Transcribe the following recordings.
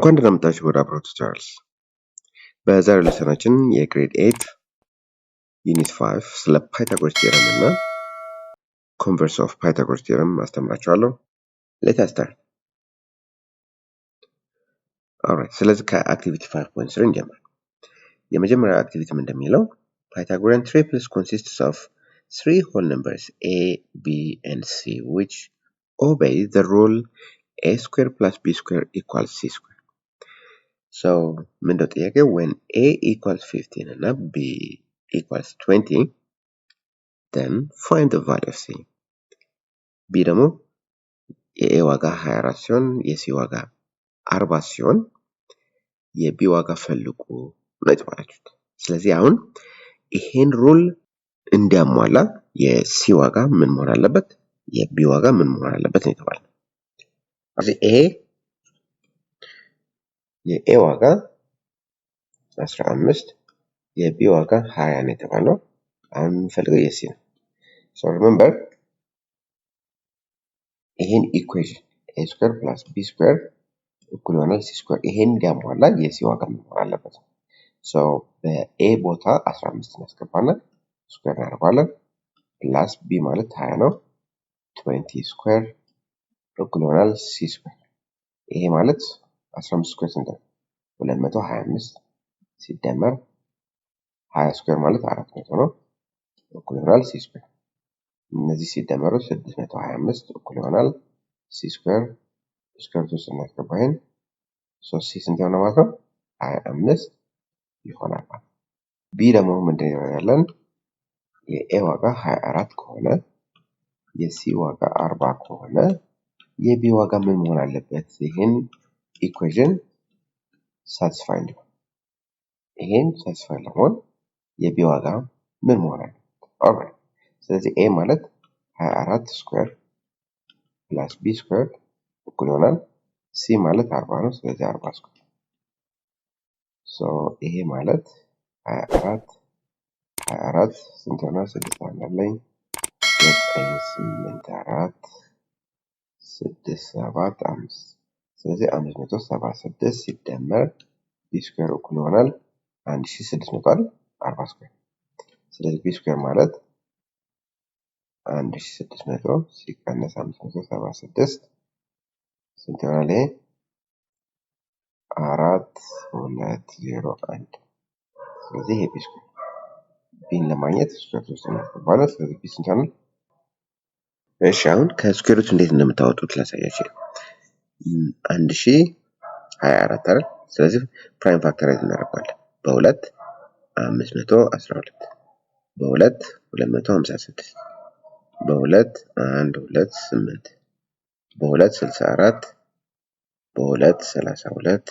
እንኳን ደህና መጣችሁ ወደ አብሮት ቻርልስ። በዛሬው ሌሰናችን የግሬድ 8 ዩኒት 5 ስለ ፓይታጎረስ ቲዮረም እና ኮንቨርስ ኦፍ ፓይታጎረስ ቲዮረም አስተምራችኋለሁ። ሌት አስ ስታርት። ኦልራይት፣ ስለዚህ ከአክቲቪቲ 5.3 እንጀምር። የመጀመሪያው አክቲቪቲ ምን እንደሚለው Pythagorean triples consists of three whole numbers a, b, and c which obey the rule a square plus b square equals c square. So, ምንድነው ጥያቄው? When a equals 15 እና b equals 20, then find the value of c. b ደግሞ የa ዋጋ 24 ሲሆን የc ዋጋ 40 ሲሆን የb ዋጋ ፈልጉ ነው የተባላችሁት። ስለዚህ አሁን ይሄን ሩል እንዲያሟላ የc ዋጋ ምን መሆን አለበት? የb ዋጋ ምን መሆን አለበት ነው የተባለው። ስለዚህ የa ዋጋ 15 የb ዋጋ 20 ነው የተባለው። አሁን የምንፈልገው የc ነው። So remember ይሄን ኢኩዌሽን a square plus b square እኩል ይሆናል c square ይሄን እንዲያሟላ የc ዋጋ ምን መሆን አለበት? So በa ቦታ 15 እናስገባና ስኩዌር እናደርጋለን ፕላስ b ማለት 20 ነው 20 ስኩዌር እኩል ይሆናል c ስኩዌር። ይሄ ማለት 15 ስኩዌር ስንት ነው? 225 ሲደመር 20 ስኩዌር ማለት 400 ነው እኩል ይሆናል c ስኩዌር። እነዚህ ሲደመሩ 625 እኩል ይሆናል c ስኩዌር ስኩዌር ውስጥ እናስገባለን 3c ስንት ይሆናል ማለት ነው? 25 ይሆናል ማለት። b ደግሞ ምንድነው ያለን? የa ዋጋ 24 ከሆነ የc ዋጋ 40 ከሆነ የb ዋጋ ምን መሆን አለበት? ይሄን ኢኩዌሽን ሳቲስፋይ እንዲሆን ይሄን ሳቲስፋይ ለመሆን የb ዋጋ ምን መሆን አለበት? ኦልራይት፣ ስለዚህ a ማለት 24 ስኩዌር ፕላስ b ስኩዌር እኩል ይሆናል c ማለት 40 ነው ስለዚህ 40 ስኩዌር። ሶ ይሄ ማለት 24 ስንት ይሆናል? 6 አለኝ 984 675 ስለዚህ 576 ሲደመር b ስኩዌር እኩል ይሆናል 1640 ስኩዌር። ስለዚህ b ስኩዌር ማለት 1600 ሲቀነስ 576 ስንት ይሆናል? ይሄ 4201 ስለዚህ ይሄ b ስኩዌር ቢን ለማግኘት ስኩዌር ውስጥ እናስገባለን። ስለዚህ b ስንት ይሆናል? እሺ አሁን ከስኩዌር ሩት እንዴት እንደምታወጡት ላሳያችሁ። 1024 አይደል? ስለዚህ ፕራይም ፋክተራይዝ እናደርጋለን። በ2 512 በ2 256 በ2 128 በ2 64 በ2 32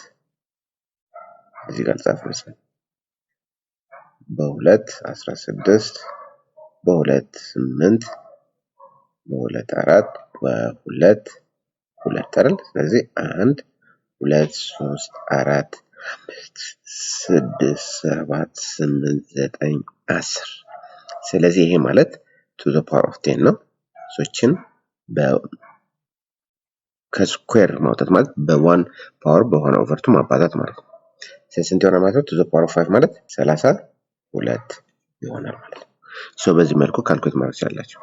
እዚህ ጋር ጻፍ መሰለኝ በ2 16 በ2 8 በ2 4 በ2 2 አይደል? ስለዚህ 1 2 3 4 5 6 7 8 9 10 ስለዚህ ይሄ ማለት to the power of 10 ነው። ሶችን ከስኩዌር ማውጣት ማለት በ1 ፓወር በሆነ ኦቨር 2 ማባዛት ማለት ነው። ስለዚህ ስንት ይሆናል ማለት ነው? to the power of 5 ማለት 32 ይሆናል ማለት ነው። ሶ በዚህ መልኩ ካልኩሌት ማድረግ ትችላላችሁ።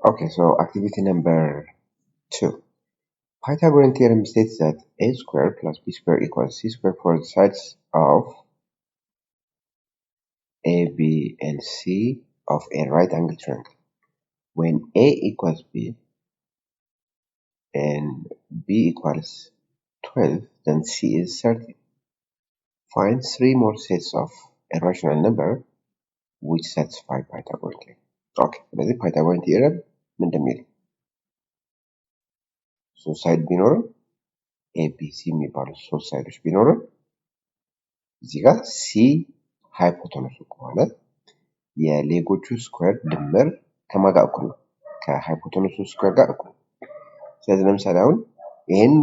Okay, so activity number 2. Pythagorean theorem states that a square plus b square equals c square for the sides of a, b, and c of a right angle triangle. When a equals b and b equals 12, then c is 30. Find 3 more sets of a rational number which satisfy Pythagorean theorem. Okay, ስለዚህ Pythagorean theorem ምን እንደሚለው ሶስት ሳይድ ቢኖርም ኤቢሲ የሚባሉ ሶስት ሳይዶች ቢኖርም እዚህ ጋር ሲ ሃይፖቴነሱ ከሆነ የሌጎቹ ስኩዌር ድምር ከማን ጋር እኩል ነው? ከሃይፖቴነሱ ስኩዌር ጋር እኩል ነው። ስለዚህ ለምሳሌ አሁን ይሄን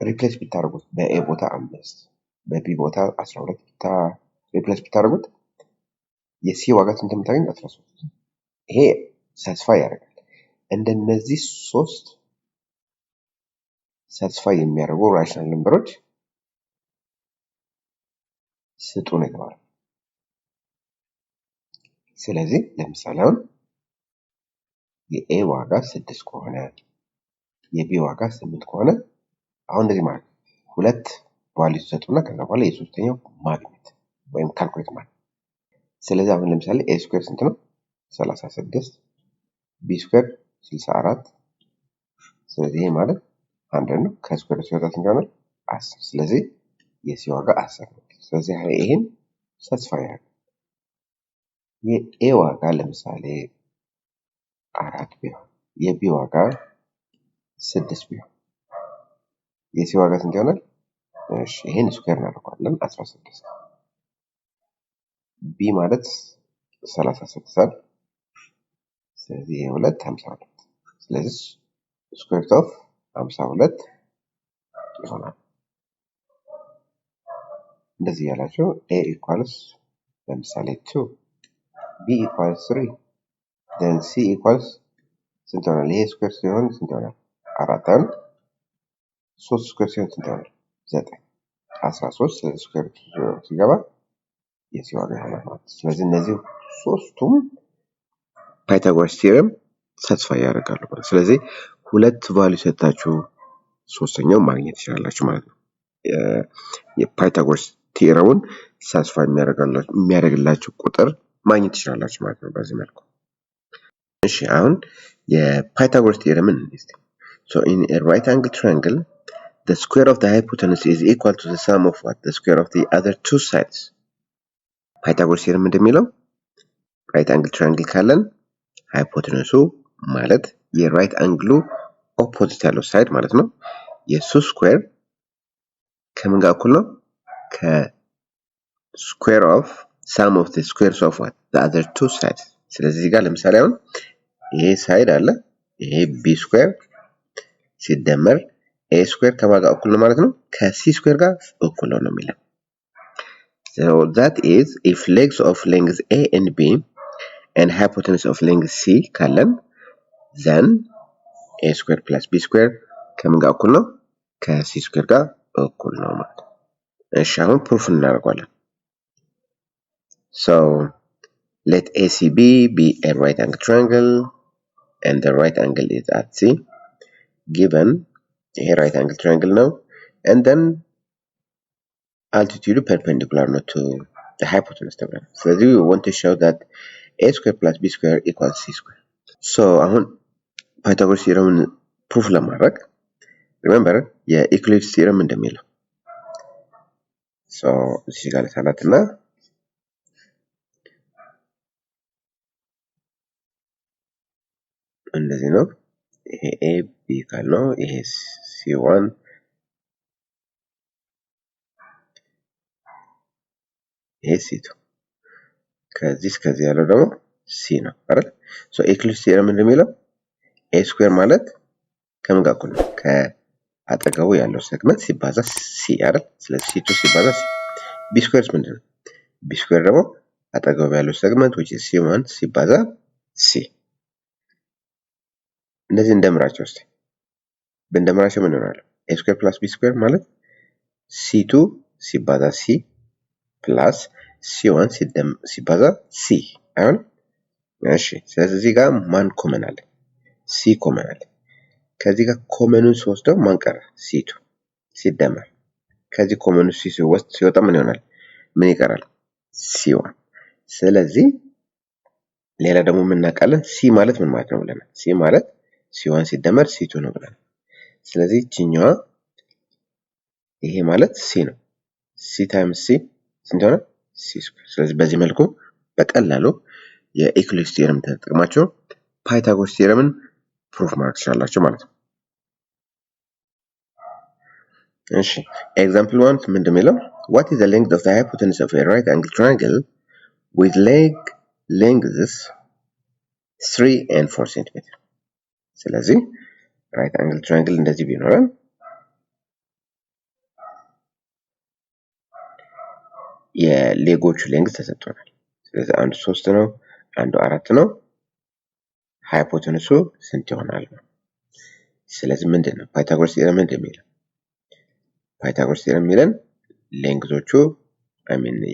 ሪፕሌስ ብታደርጉት በኤ ቦታ 5 በቢ ቦታ 12 ሪፕሌስ ብታደርጉት የሲ ዋጋ ስንት እንደምታገኙ 13 ይሄ ሳቲስፋይ ያደርጋል። እንደነዚህ ሶስት ሳቲስፋይ የሚያደርጉ ራሽናል ነምበሮች ስጡ ነው የተባለው። ስለዚህ ለምሳሌ አሁን የኤ ዋጋ 6 ከሆነ የቢ ዋጋ 8 ከሆነ አሁን እንደዚህ ማለት ሁለት ቫልዩ ሰጡና ከዛ በኋላ የሶስተኛው ማግኘት ወይም ካልኩሌት ማለት። ስለዚህ አሁን ለምሳሌ ኤ ስኩዌር ስንት ነው? 36 ቢ ስኩዌር 64 ስለዚህ ይሄ ማለት 100 ነው። ከስኩዌር ሲወጣ ስንት ይሆናል? 10 ስለዚህ የሲ ዋጋ 10 ነው። ስለዚህ ይሄን ሳቲስፋይ ያደርጋል። የኤ ዋጋ ለምሳሌ 4 ቢሆን የቢ ዋጋ 6 ቢሆን የሲ ዋጋ ስንት ይሆናል? እሺ ይሄን ስኩዌር እናደርገዋለን 16 ቢ ማለት 36 ስለዚህ ይሄ 2 52 ስለዚህ ስኩዌር ሩት ኦፍ 52 ይሆናል። እንደዚህ ያላችሁ a equals ለምሳሌ 2 b equals 3 then c equals ስንት ይሆናል? ይሄ ስኩዌር ሲሆን ስንት ይሆናል? 4 3 ስኩዌር ሲሆን ስንት ይሆናል? 9 13 ስለዚህ ስኩዌር ሲገባ የሲ ዋጋ ይሆናል ማለት ነው። ስለዚህ እነዚህ ሶስቱም ፓይታጎረስ ቲዮረም ሳቲስፋይ ያደርጋሉ ማለት ነው። ስለዚህ ሁለት ቫልዩ ሰጣችሁ ሶስተኛው ማግኘት ትችላላችሁ ማለት ነው። የፓይታጎረስ ቲዮረሙን ሳቲስፋይ የሚያደርግላችሁ ቁጥር ማግኘት ትችላላችሁ ማለት ነው በዚህ መልኩ። እሺ አሁን የፓይታጎረስ ቲዮረምን እንስቲ። So in a right angle triangle the square of the hypotenuse is equal to the sum of what? The square of the other two sides. ፓይታጎረስ ቲዮረም እንደሚለው ራይት አንግል ትራያንግል ካለን ሃይፖቴነሱ ማለት የራይት አንግሉ ኦፖዚት ያለው ሳይድ ማለት ነው። የሱ ስኩዌር ከምን ጋር እኩል ነው? ከስኩዌር ኦፍ ሳም ኦፍ ዘ ስኩዌርስ ኦፍ ዋት ዘ አዘር ቱ ሳይድስ። ስለዚህ እዚህ ጋር ለምሳሌ አሁን ይሄ ሳይድ አለ ይሄ ቢ ስኩዌር ሲደመር ኤ ስኩዌር ከማን ጋር እኩል ነው ማለት ነው? ከሲ ስኩዌር ጋር እኩል ነው የሚለው። So that is if legs of length A and B and hypotenuse of length C ካለን then A square plus B square ከምን ጋር እኩል ነው? ከሲ ስኩዌር ጋር እኩል ነው ማለት ነው። እሺ አሁን ፕሩፍ እናደርጋለን። So let ACB be a right angle triangle and the right angle is at C given ይሄ right angle triangle ነው and then altitude perpendicular not to the hypotenuse ተብሏል። ስለዚህ we want to show that a square plus b square equals c square. So አሁን ፓይታጎረስ ቲዮረምን ፕሩፍ ለማድረግ remember የኢኩሊፕስ ቲዮረም እንደሚለው so እዚህ ጋር ለሳላትና እንደዚህ ነው። ይሄ a b ካልነው ይሄ c1 ይሄ c2 ከዚህ እስከዚህ ያለው ደግሞ c ነው አይደል? ሶ ኢኩሊፕስ ቲዮረም እንደሚለው a ስኩዌር ማለት ከምን ጋር እኩል ነው? ከአጠገቡ ያለው ሴግመንት ሲባዛ c አይደል? ስለዚህ c2 ሲባዛ c b ስኩዌር ምንድን ነው? b ስኩዌር ደግሞ አጠገቡ ያለው ሴግመንት which is c1 ሲባዛ c እነዚህ እንደምራቸው እስቲ በእንደምራቸው ምን ይሆናል? a ስኩዌር ፕላስ b ስኩዌር ማለት c2 ሲባዛ c ፕላስ c1 ሲባዛ c አይሆን? እሺ ስለዚህ እዚህ ጋር ማን ኮመን አለ? c ኮመን አለ። ከዚህ ጋር ኮመኑን ሲወስደው ማን ቀረ? c2 ሲደመር ከዚህ ኮመኑ ሲወጣ ምን ይሆናል? ምን ይቀራል? c1 ስለዚህ ሌላ ደግሞ ምን እናውቃለን? c ማለት ምን ማለት ነው ብለናል? c ማለት c1 ሲደመር c2 ነው ብለናል። ስለዚህ እቺኛዋ ይሄ ማለት c ነው። c ታይምስ c ስንት ሆነ? c ስኩዌር። ስለዚህ በዚህ መልኩ በቀላሉ የኢኩሊፕስ ቲዮረም ተጠቅማችሁ ፓይታጎረስ ቲዮረምን ፕሩፍ ማድረግ ትችላላችሁ ማለት ነው። እሺ ኤግዛምፕል 1 ምንድን ነው? what is the length of the hypotenuse of a right angle triangle with leg lengths 3 and 4 cm? ስለዚህ right angle triangle እንደዚህ ቢኖረን የሌጎቹ ሌንግዝ ተሰጥቷል። ስለዚህ አንዱ 3 ነው፣ አንዱ 4 ነው። ሃይፖቴኑሱ ስንት ይሆናል? ስለዚህ ምንድነው ፓይታጎረስ ቴዎረም ምንድን የሚለው? ፓይታጎረስ ቴዎረም የሚለን ሌንግዞቹ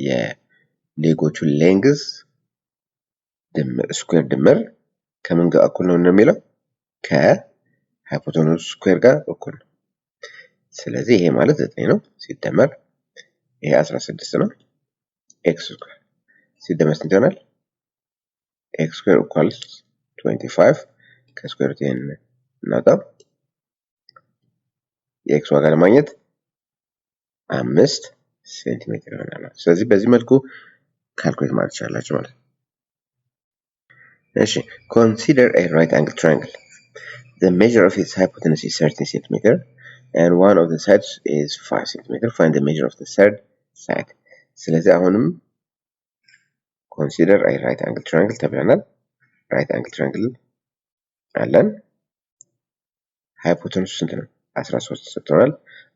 የሌጎቹ ሌንግዝ ስኩዌር ድምር ከምን ጋር እኩል ነው የሚለው? ከሃይፖቴኑስ ስኩዌር ጋር እኩል ነው። ስለዚህ ይሄ ማለት 9 ነው ሲደመር ይሄ 16 ነው። ኤክስ ስኩዌር ሲደመር ስንት ይሆናል? ኤክስ ስኩዌር ኢኳልስ 25 ከስኩዌር ሩት እናውጣ። የኤክስ ዋጋ ለማግኘት 5 ሴንቲሜትር ይሆናል። ስለዚህ በዚህ መልኩ ካልኩሌት ማድረግ ትችላላችሁ ማለት ነው። እሺ consider a right angle triangle. The measure of its hypotenuse is 13 cm and one of the sides is 5 cm. Find the measure of the third side. ስለዚህ አሁንም consider a right angle triangle ተብለናል። right angle triangle አለን። ሃይፖቴኑስ ስንት ነው? 13 ሰጥቶናል።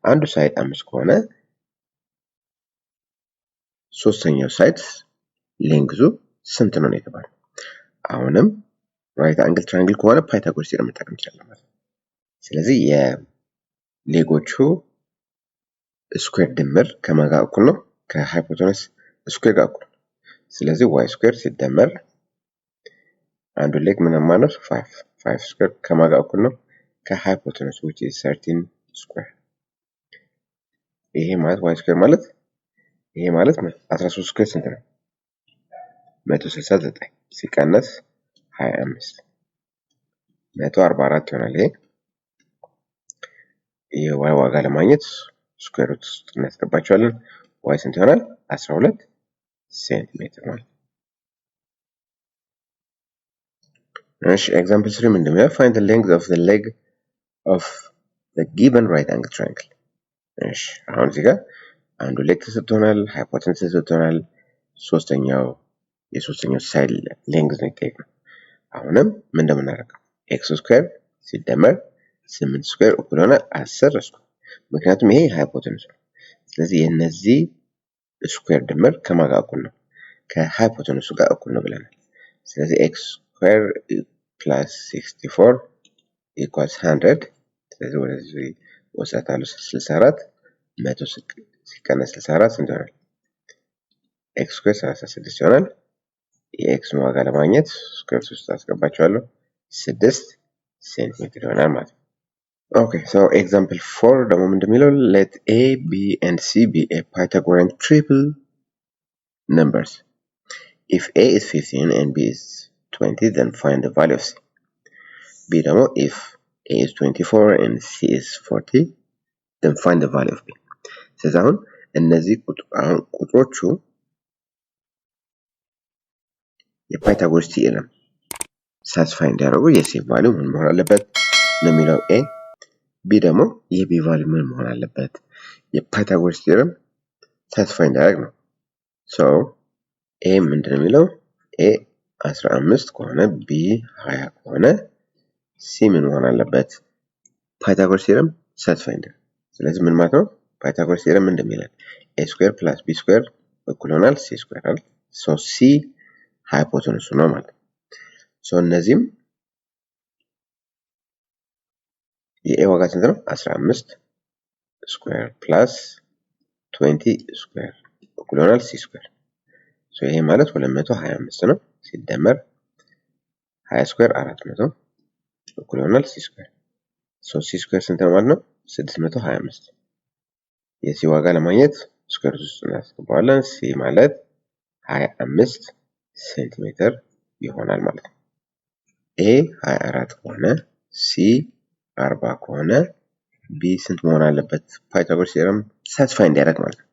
አንዱ ሳይድ 5 ከሆነ ሶስተኛው ሳይድ ሌንግዙ ስንት ነው የተባለው? አሁንም ራይት አንግል ትራያንግል ከሆነ ፓይታጎረስ ቴዎረም መጠቀም እንችላለን ማለት ነው። ስለዚህ የሌጎቹ ስኩዌር ድምር ከማን ጋር እኩል ነው? ከሃይፖቴኑስ ስኩዌር ጋር እኩል ነው። ስለዚህ ዋይ ስኩዌር ሲደመር አንዱ ሌግ ምንም ማለት 5 ስኩዌር ከማን ጋር እኩል ነው? ከሃይፖቴኑስ which is 13 ስኩዌር። ይሄ ማለት ዋይ ስኩዌር ማለት ይሄ ማለት 13 ስኩዌር ስንት ነው? 169 ሲቀነስ 25 144 ይሆናል። ይሄ ዋይ ዋጋ ለማግኘት ስኩዌር ሩት ውስጥ እናስገባቸዋለን። ዋይ ስንት ይሆናል? 12 ሴንቲሜትር ማለት። እሺ ኤግዛምፕል 3 ምንድን ነው? find the length of the leg of the given right angle triangle። እሺ አሁን እዚህ ጋር አንዱ ሌግ ተሰጥቶናል፣ ሃይፖቴኑስ ተሰጥቶናል፣ የሶስተኛው ሳይድ ሌንግዝ ነው የጠየቅነው። አሁንም ምን እንደምናደርገው ኤክስ ስኩዌር ሲደመር 8 ስኩዌር እኩል ይሆናል 10 ስኩዌር። ምክንያቱም ይሄ ሃይፖቴኑስ ነው። ስለዚህ የነዚህ ስኩዌር ድምር ከማን ጋር እኩል ነው? ከሃይፖቴኑሱ ጋር እኩል ነው ብለናል። ስለዚህ ኤክስ ስኩዌር ፕላስ 64 ኢኳልስ 100። ስለዚህ ወደዚህ ወሰታሉ 64 100 ሲቀነስ 64 ስንት ይሆናል? ኤክስ ስኩዌር 36 ይሆናል። የኤክስን ዋጋ ለማግኘት ስኩዌር ውስጥ አስገባቸዋለሁ 6 ሴንቲሜትር ይሆናል ማለት ነው። ኦኬ ሶ ኤግዛምፕል 4 ደግሞ ምንድን የሚለው let a b and c be a Pythagorean triple numbers. If a is 15 and b is 20 then find the value of c. b ደግሞ if a is 24 and c is 40 then find the value of b. ስለዚህ አሁን እነዚህ ቁጥሮቹ የፓይታጎረስ ቴዎረም ሳትስፋይ እንዲያደርጉ የሲ ቫልዩ ምን መሆን አለበት ነው የሚለው ኤ። ቢ ደግሞ የቢ ቫልዩ ምን መሆን አለበት የፓይታጎረስ ቴዎረም ሳትስፋይ እንዲያደርግ ነው። ሶ ኤ ምንድን ነው የሚለው ኤ 15 ከሆነ ቢ 20 ከሆነ ሲ ምን መሆን አለበት ፓይታጎረስ ቴዎረም ሳትስፋይ እንዲያደርግ። ስለዚህ ምን ማለት ነው? ፓይታጎረስ ቴዎረም እንደሚለን ኤ ስኩዌር ፕላስ ቢ ስኩዌር እኩል ይሆናል ሲ ስኩዌር አይደል? ሶ ሲ ሃይፖቴኑሱ ነው ማለት ነው። ሶ እነዚህም የኤ ዋጋ ስንት ነው? 15 ስኩዌር ፕላስ 20 ስኩዌር እኩል ይሆናል ሲ ስኩዌር። ሶ ይሄ ማለት 225 ነው ሲደመር 20 ስኩዌር 400 እኩል ይሆናል ሲ ስኩዌር። ሶ ሲ ስኩዌር ስንት ነው ማለት ነው? 625። የሲ ዋጋ ለማግኘት ስኩዌር ውስጥ እናስገባዋለን። ሲ ማለት 25 ሴንቲሜትር ይሆናል ማለት ነው። ኤ 24 ከሆነ ሲ 40 ከሆነ ቢ ስንት መሆን አለበት ፓይታጎረስ ቴዎረም ሳትስፋይ እንዲያደርግ ማለት ነው።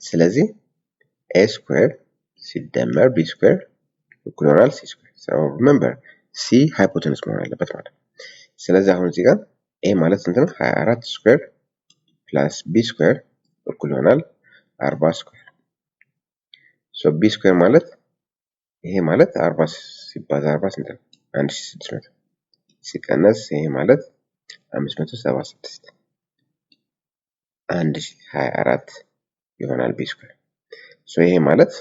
ስለዚህ ኤ ስኩዌር ሲደመር ቢ ስኩዌር እኩል ይሆናል ሲ ስኩዌር። ሶ ሪሜምበር ሲ ሃይፖቴኑስ መሆን አለበት ማለት ነው። ስለዚህ አሁን እዚህ ጋር ኤ ማለት ስንት ነው? 24 ስኩዌር ፕላስ ቢ ስኩዌር እኩል ይሆናል 40 ስኩዌር። ሶ ቢ ስኩዌር ማለት ይሄ ማለት 40 ሲባዛ 40 ስንት ነው? 1600 ሲቀነስ ይሄ ማለት 576 1024 ይሆናል ቢ ስኩዌር። ሶ ይሄ ማለት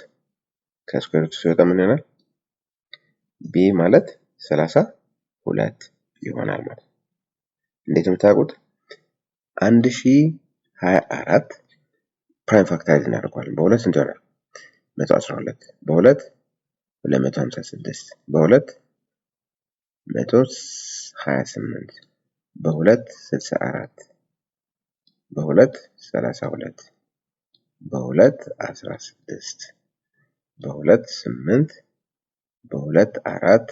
ከስኩዌር ሩት ሲወጣ ምን ይሆናል? ቢ ማለት 32 ይሆናል ማለት ነው። እንዴት ነው የምታውቁት? 1024 ፕራይም ፋክተራይዝ እናደርገዋለን። በሁለት ስንት ይሆናል? 112 በሁለት 256 በሁለት 128 በሁለት 64 በሁለት 32 በሁለት 16 በሁለት 8 በሁለት 4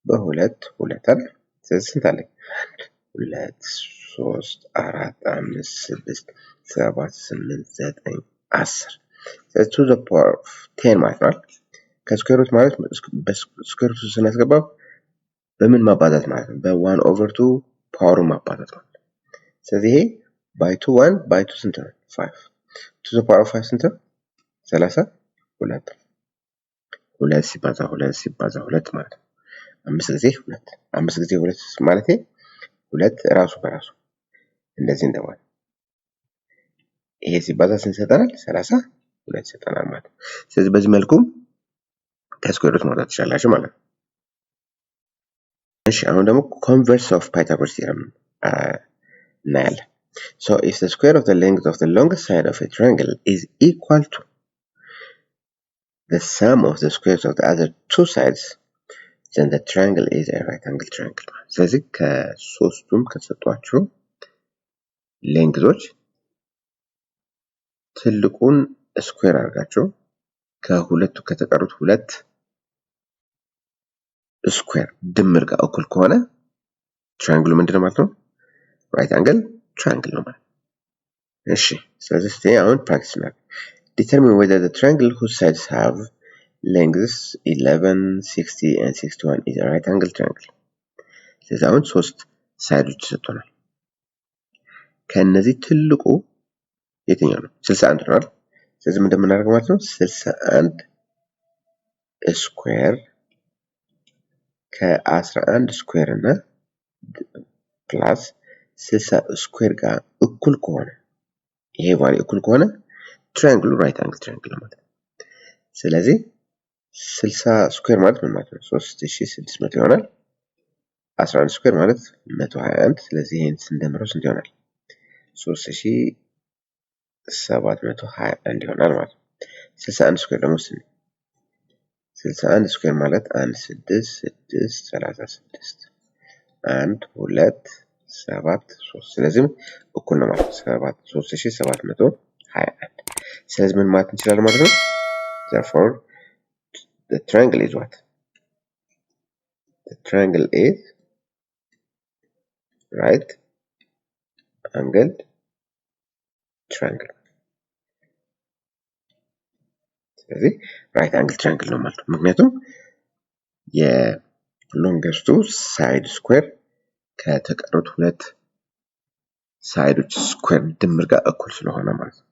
በሁለት 2 አለ። ስለዚህ ስንት አለኝ? 2 3 4 5 6 7 8 9 10 ስለዚህ to the power of 10 ማለት ነው። ከስኩዌር ሩት ማለት በስኩዌር ሩት ስናስገባው በምን ማባዛት ማለት ነው? በ1 ኦቨር 2 ፓወሩን ማባዛት ማለት ነው። ስለዚህ ይሄ ባይ 2 1 ባይ 2 ስንት ነው? 5 to the power of 5 ስንት ነው? 32 2 ሲባዛ 2 ሲባዛ 2 ማለት ነው። 5 ጊዜ 2 5 ጊዜ 2 ማለት 2 ራሱ በራሱ እንደዚህ እንደማለት ይሄ ሲባዛ ስንት ይሰጠናል? 32 ይሰጠናል ማለት ነው። ስለዚህ በዚህ መልኩ ከስኩዌር ሩት ማውጣት ትችላላችሁ ማለት ነው። እሺ አሁን ደግሞ ኮንቨርስ ኦፍ ፓይታጎረስ ቲዮረም እናያለን። So if the square of the length of the longest side of a triangle is equal to the sum of the squares of the other two sides, then the triangle is a right angle triangle. ስለዚህ ከሶስቱም ከሰጧችሁ ሌንግዞች ትልቁን ስኩዌር አድርጋችሁ ከሁለቱ ከተቀሩት ሁለት ስኩዌር ድምር ጋር እኩል ከሆነ ትራያንግሉ ምንድነው ማለት ነው? ራይት አንግል ትራያንግል ነው ማለት ነው። እሺ ስለዚህ እስቲ አሁን ፕራክቲስ እናድርግ። Determine whether the triangle whose sides have lengths 11, 60 and 61 is a right angle triangle. ስለዚህ አሁን ሶስት ሳይዶች ተሰጥቶናል። ከነዚህ ትልቁ የትኛው ነው? 61 ነው አይደል? ስለዚህ ምን እንደምናደርግ ማለት ነው 61 ስኩዌር ከ11 ስኩዌር እና ፕላስ 60 ስኩዌር ጋር እኩል ከሆነ ይሄ ቫልዩ እኩል ከሆነ ትራያንግሉ ራይት አንግል ትራያንግል ማለት ነው። ስለዚህ 60 ስኩዌር ማለት ምን ማለት ነው? 3600 ይሆናል። 11 ስኩዌር ማለት 121 ስለዚህ ይሄን ስንደምረው ስንት ይሆናል? 3721 ይሆናል ማለት ነው። 61 ስኩዌር ደግሞ 61 ስኩዌር ማለት 1 6 6 36 1 2 7 3 ስለዚህ እኩል ነው ማለት ነው 3721 ስለዚህ ምን ማለት እንችላለን ማለት ነው? therefore the triangle is what? The triangle is right angled triangle. ስለዚህ ራይት አንግል ትራያንግል ነው ማለት ነው። ምክንያቱም የሎንገስቱ ሳይድ ስኩዌር ከተቀሩት ሁለት ሳይዶች ስኩዌር ድምር ጋር እኩል ስለሆነ ማለት ነው።